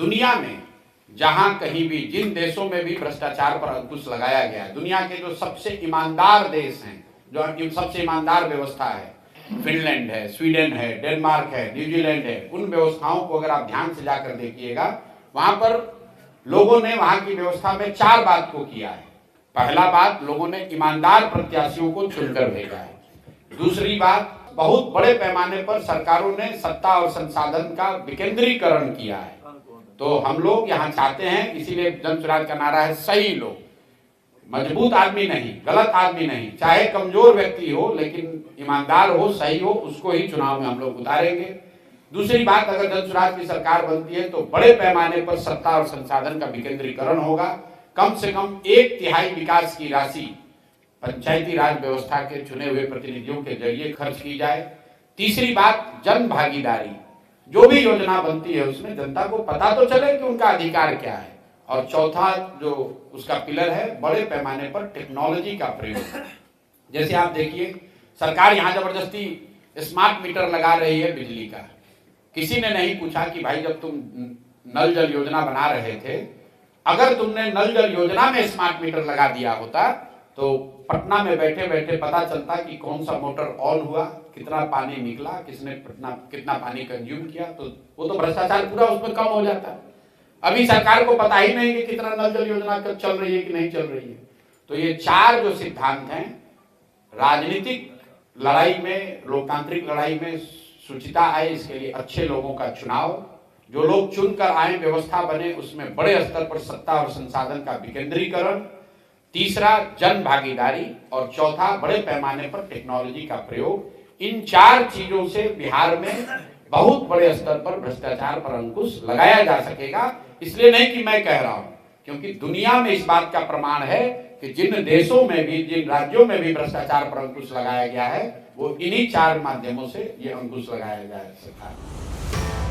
दुनिया में जहां कहीं भी जिन देशों में भी भ्रष्टाचार पर अंकुश लगाया गया, दुनिया के जो सबसे ईमानदार देश हैं, जो सबसे ईमानदार व्यवस्था है, फिनलैंड है, स्वीडन है, डेनमार्क है, न्यूजीलैंड है, उन व्यवस्थाओं को अगर आप ध्यान से जाकर देखिएगा, वहां पर लोगों ने वहां की व्यवस्था में 4 बात को किया है। पहला बात, लोगों ने ईमानदार प्रत्याशियों को चुनकर भेजा है। दूसरी बात, बहुत बड़े पैमाने पर सरकारों ने सत्ता और संसाधन का विकेंद्रीकरण किया है। तो हम लोग यहाँ चाहते हैं, इसीलिए जन स्वराज का नारा है सही लोग, मजबूत आदमी नहीं, गलत आदमी नहीं, चाहे कमजोर व्यक्ति हो लेकिन ईमानदार हो, सही हो, उसको ही चुनाव में हम लोग उतारेंगे। दूसरी बात, अगर जन स्वराज की सरकार बनती है तो बड़े पैमाने पर सत्ता और संसाधन का विकेंद्रीकरण होगा। कम से कम 1/3 विकास की राशि पंचायती राज व्यवस्था के चुने हुए प्रतिनिधियों के जरिए खर्च की जाए। तीसरी बात, जन भागीदारी, जो भी योजना बनती है उसमें जनता को पता तो चले कि उनका अधिकार क्या है। और चौथा जो उसका पिलर है, बड़े पैमाने पर टेक्नोलॉजी का प्रयोग। जैसे आप देखिए, सरकार यहाँ जबरदस्ती स्मार्ट मीटर लगा रही है बिजली का। किसी ने नहीं पूछा कि भाई जब तुम नल जल योजना बना रहे थे, अगर तुमने नल जल योजना में स्मार्ट मीटर लगा दिया होता तो पटना में बैठे बैठे पता चलता कि कौन सा मोटर ऑन हुआ, कितना पानी निकला, किसने कितना पानी कंज्यूम किया, तो वो तो भ्रष्टाचार पूरा उसमें कम हो जाता। अभी सरकार को पता ही नहीं कि कितना नल जल योजना चल रही है कि नहीं चल रही है। तो ये 4 जो सिद्धांत हैं, राजनीतिक लड़ाई में, लोकतांत्रिक लड़ाई में शुचिता आए, इसके लिए अच्छे लोगों का चुनाव, जो लोग चुनकर आए, व्यवस्था बने, उसमें बड़े स्तर पर सत्ता और संसाधन का विकेंद्रीकरण, तीसरा जन भागीदारी, और चौथा बड़े पैमाने पर टेक्नोलॉजी का प्रयोग। इन 4 चीजों से बिहार में बहुत बड़े स्तर पर भ्रष्टाचार पर अंकुश लगाया जा सकेगा। इसलिए नहीं कि मैं कह रहा हूं, क्योंकि दुनिया में इस बात का प्रमाण है कि जिन देशों में भी, जिन राज्यों में भी भ्रष्टाचार पर अंकुश लगाया गया है, वो इन्हीं 4 माध्यमों से ये अंकुश लगाया जा सकता है।